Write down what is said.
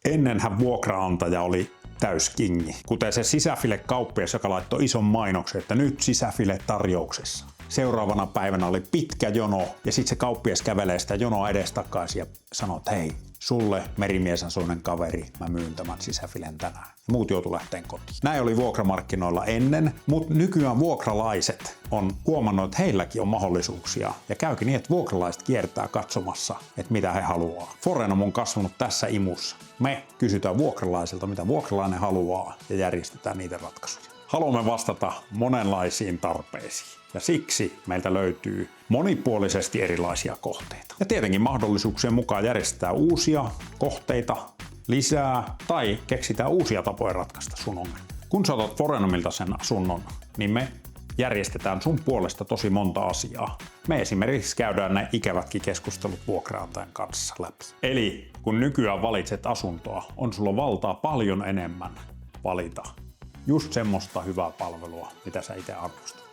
Ennenhän vuokraantaja oli täyskingi, kuten se sisäfilekauppias, joka laittoi ison mainoksen, että nyt sisäfile tarjouksessa. Seuraavana päivänä oli pitkä jono ja sitten se kauppias kävelee sitä jonoa edestakaisin ja sanoo, että hei, sulle merimiesasuinen kaveri, mä myyn tämän sisäfilen tänään. Muut joutu lähteen kotiin. Näin oli vuokramarkkinoilla ennen, mutta nykyään vuokralaiset on huomannut, että heilläkin on mahdollisuuksia. Ja käykin niin, että vuokralaiset kiertää katsomassa, että mitä he haluaa. Forenom on kasvanut tässä imussa. Me kysytään vuokralaisilta, mitä vuokralainen haluaa ja järjestetään niitä ratkaisuja. Haluamme vastata monenlaisiin tarpeisiin. Ja siksi meiltä löytyy monipuolisesti erilaisia kohteita. Ja tietenkin mahdollisuuksien mukaan järjestetään uusia kohteita lisää tai keksitään uusia tapoja ratkaista sun ongelmia. Kun sä otat Forenomilta sen asunnon, niin me järjestetään sun puolesta tosi monta asiaa. Me esimerkiksi käydään ne ikävätkin keskustelut vuokraantajan kanssa läpi. Eli kun nykyään valitset asuntoa, on sulla valtaa paljon enemmän valita just semmoista hyvää palvelua, mitä sä itse arvostat.